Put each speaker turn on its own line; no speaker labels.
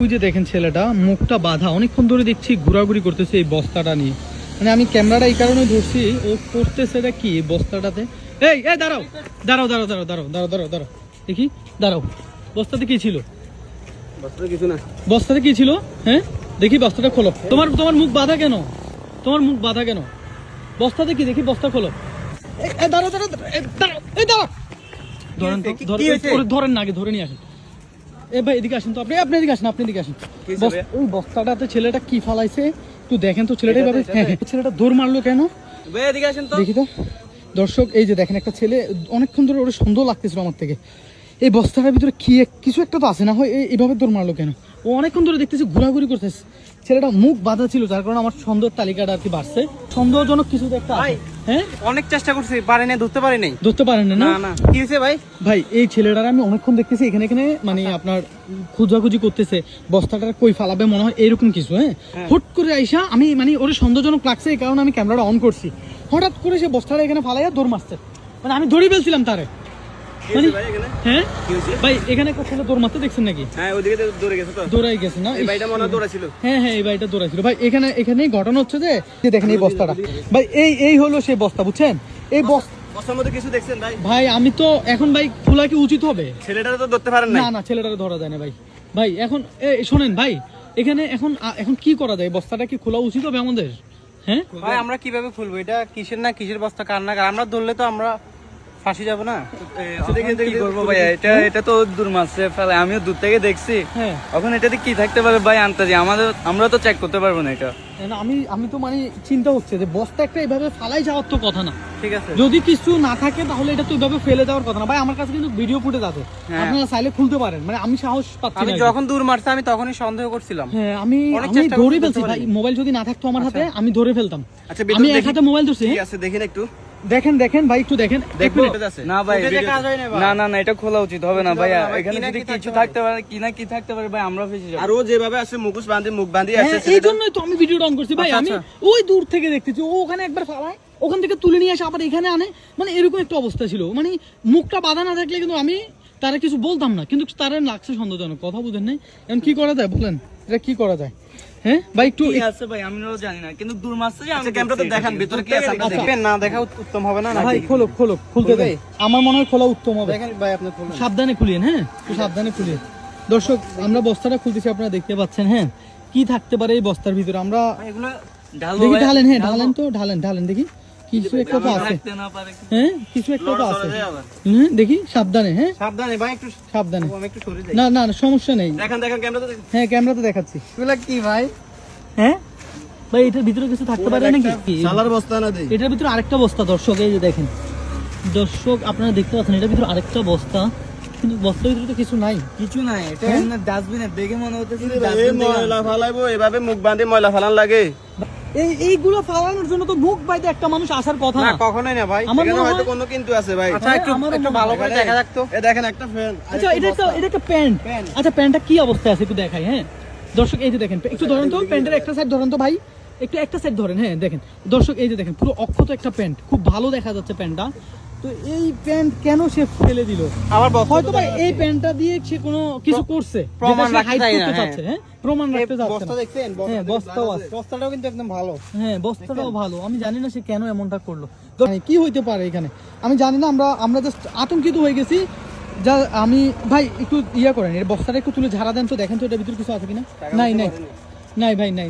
ওই যে দেখেন ছেলেটা মুখটা বাঁধা, অনেকক্ষণ ধরে দেখছি ঘোরাঘুরি করতেছে এই বস্তাটা নিয়ে। মানে আমি ক্যামেরাটা এই কারণে ধরছি, ও করতেছে এটা কি বস্তাটাতে। এই দাঁড়াও দাঁড়াও দাঁড়াও দাঁড়াও দাঁড়াও দাঁড়াও দাঁড়াও দাঁড়াও দেখি, দাঁড়াও। বস্তাতে কি ছিল?
বস্তাতে কিছু না।
বস্তাতে কি ছিল? হ্যাঁ দেখি বস্তাটা খোলো। তোমার মুখ বাঁধা কেন? তোমার মুখ বাঁধা কেন? বস্তাতে কি দেখি, বস্তা খোলো। দাঁড়াও দাঁড়াও দাঁড়াও, এই দাঁড়াও। ধরেন তো, ধরেন না, আগে ধরে নিয়ে আসেন। ভাই এদিকে আসেন তো, আপনি এদিকে আসেন, আপনি এদিকে আসেন। ওই বস্তাটাতে ছেলেটা কি ফালাইছে একটু দেখেন তো। ছেলেটা এইভাবে, হ্যাঁ ছেলেটা দৌড় মারলো কেন
এদিকে আসেন তো,
দেখি তো। দর্শক এই যে দেখেন, একটা ছেলে অনেকক্ষণ ধরে ওর সুন্দর লাগতেছিল আমার থেকে। এই বস্তাটার ভিতরে কি কিছু একটা তো আছে না, হয় এইভাবে দৌড় মারলো কেন? ও অনেকক্ষণ ধরে দেখতেছি ঘোরাঘুরি করতেছে। ছেলেটা মুখ বাঁধা ছিল, যার কারণে আমার সন্দেহ তালিকাটা আর কি বাড়ছে। সন্দেহজনক কিছু তো একটা আছে। হ্যাঁ
অনেক চেষ্টা করছি, পারি না, ধরতে পারি নাই।
ধরতে পারেন না?
না কি হয়েছে ভাই?
ভাই এই ছেলেটার আমি অনেকক্ষণ দেখতেছি এখানে মানে আপনার খোঁজাখুঁজি করতেছে, বস্তাটার কই ফালাবে মনে হয় এরকম কিছু। হ্যাঁ হুট করে আইসা আমি মানে ওর সন্দেহজনক লাগছে, এই কারণে আমি ক্যামেরাটা অন করছি। হঠাৎ করে সে বস্তাটা এখানে ফালাইয়া দৌড় মারছে। মানে আমি ধরে ফেলছিলাম তারে। হ্যাঁ ভাই এখানে একটা ছেলে দৌড় মারতে দেখছেন নাকি?
হ্যাঁ ওইদিকে দৌড়ে গেছে তো।
দৌড়াই গেছে না?
এই ভাইটা মনে হয় দৌড়াছিল।
হ্যাঁ এই ভাইটা দৌড়াইছিল। ভাই এখানেই ঘটনা হচ্ছে যে দেখেন এই বস্তাটা। ভাই এই হলো সেই বস্তা, বুঝছেন? এই
বস্তার মধ্যে কিছু দেখছেন ভাই?
ভাই আমি তো এখন ভাই খোলা কি উচিত হবে?
ছেলেটারে তো ধরতে পারেন না।
না ছেলেটারে ধরা যায় না ভাই। ভাই এখন শোনেন ভাই, এখানে এখন কি করা যায়? বস্তাটা কি খোলা উচিত হবে আমাদের? হ্যাঁ
ভাই আমরা কিভাবে খুলবো এটা? কিসের না কিসের বস্তা, কার না কার? আমরা ধরলে তো আমরা ফাঁসি যাবো না?
কি করবো ভাই, এটা তো দূর মাসে ফেলে, আমিও দূর থেকে দেখছি।
হ্যাঁ
এখন এটাতে কি থাকতে পারে ভাই আন্তাজি, আমরা তো চেক করতে পারবো না এটা।
আমি তো মানে চিন্তা হচ্ছে যে বস্তা একটা এইভাবে ফালাই যাওয়ার তো কথা না।
ঠিক আছে,
যদি কিছু না থাকে তাহলে এটা তো এইভাবে ফেলে দেওয়ার কথা না। ভাই আমার কাছে কিন্তু ভিডিও ফুটেজ আছে, আপনারা চাইলে খুলতে পারেন। মানে আমি সাহস পাচ্ছি না।
আমি যখন দূর মারছে আমি তখনই সন্দেহ করছিলাম।
হ্যাঁ আমি ধরে ফেলছি ভাই। মোবাইল যদি না থাকতো আমার হাতে আমি ধরে ফেলতাম।
আচ্ছা
আমি এক হাতে মোবাইল ধরছি।
ঠিক আছে দেখেন একটু,
দেখেন ভাই একটু দেখেন।
না ভাই না এটা খোলা উচিত হবে না ভাই। এখানে যদি কিছু থাকতে পারে, কি থাকতে পারে ভাই, আমরা ফেসে যাবো।
আর ও যেভাবে আসে মুখোশ বাঁধে, মুখ বাঁধে আসে,
এই জন্যই তো আমি ভিডিওটা অন করছি ভাই। আমি ওই দূর থেকে দেখতেছি ও ওখানে একবার ফালায়, ওখান থেকে তুলে নিয়ে আসে আবার এখানে আনে। মানে এরকম একটা অবস্থা ছিল। মানে মুখটা বাঁধা না থাকলে কিন্তু আমি তারা কিছু বলতাম না, কিন্তু তারা লাগছে সন্দেহজনক। কথা বুঝেন নাই? এখন কি করা যায় বলেন? এটা কি করা যায়? হ্যাঁ ভাই একটু
কি আছে ভাই আমরাও জানি না, কিন্তু দূর মাসে যে
আচ্ছা ক্যামেরাতে দেখান ভিতরে কি আছে। আমরা দেখবেন না, দেখা উত্তম হবে না?
ভাই খোলো খুলতে দেয়। আমার মনে হয় খোলা উত্তম হবে।
দেখেন ভাই আপনি খুলুন,
সাবধানে খুলিয়েন। হ্যাঁ একটু সাবধানে খুলিয়ে। দর্শক আমরা বস্তাটা খুলতেছি, আপনারা দেখতে পাচ্ছেন। হ্যাঁ কি থাকতে পারে এই বস্তার ভিতরে? আমরা
এগুলো
দেখি ঢালেন। হ্যাঁ ঢালেন তো, ঢালেন দেখি। কিছু একটা তো আছে। হ্যাঁ কিছু একটা তো আছে। হ্যাঁ দেখি সাবধানে। হ্যাঁ
সাবধানে ভাই, একটু
সাবধানে।
আমি একটু সরে যাই।
না সমস্যা নেই।
দেখেন ক্যামেরাতে দেখেন।
হ্যাঁ ক্যামেরাতে দেখাচ্ছি।
এগুলা কি ভাই?
হ্যাঁ ভাই এটার ভিতরে কিছু থাকতে পারে নাকি?
সালার বস্তা না দেই।
এটার ভিতরে আরেকটা বস্তা। দর্শক এই যে দেখেন, দর্শক আপনারা দেখতে পাচ্ছেন এটার ভিতরে আরেকটা বস্তা, কিন্তু বস্তার ভিতরে তো কিছু নাই।
কিছু নাই, এটা এমনি ডাস্টবিনে দেখে মনে হতেছে
ময়লা ফালাইবো, এভাবে মুখ বাঁধে ময়লা ফালান লাগে?
এইগুলো ফালানোর জন্য তো মুখ বাইতে একটা মানুষ আসার কথা
না,
না।
কখনোই না ভাই।
আমার
এখানে
মনে হয়-
হয়তো কোনো কিন্তু আছে ভাই।
আচ্ছা,
একটু ভালো করে দেখা যাক তো। এই দেখেন একটা ফ্যান।
আচ্ছা এটা একটা প্যান্ট। আচ্ছা প্যান্টটা কি অবস্থায় আছে একটু দেখাই। হ্যাঁ দর্শক এই যে দেখেন, একটু ধরেন তো প্যান্টের একটা সাইড ধরেন তো ভাই, একটু একটা সাইড ধরেন। হ্যাঁ দেখেন দর্শক এই যে দেখেন, পুরো অক্ষত একটা প্যান্ট, খুব ভালো দেখা যাচ্ছে প্যান্টটা। তো এই প্যান্ট কেন সে ফেলে দিল?
আমার
হয়তো ভাই এই প্যান্টটা দিয়ে সে কোনো কিছু করছে,
প্রমাণ
যেটা সে
রাখতে
hide
চায় না,
করতে
হ্যাঁ।
চাচ্ছে। হ্যাঁ প্রমাণ রাখতে চাচ্ছে
বস্তা
না।
দেখছেন?
হ্যাঁ বস্তাও আছে।
বস্তাটাও কিন্তু একদম ভালো।
হ্যাঁ বস্তাটাও ভালো। আমি জানি না সে কেন এমনটা করলো। তো কি হইতে পারে এখানে আমি জানি না। আমরা জাস্ট আতঙ্কিত হয়ে গেছি। যা আমি ভাই একটু ইয়া করেন, এর বস্তাটা একটু তুলে ঝাড়া দেন তো, দেখেন তো এটার ভিতরে কিছু আছে কিনা। নাই ভাই নাই।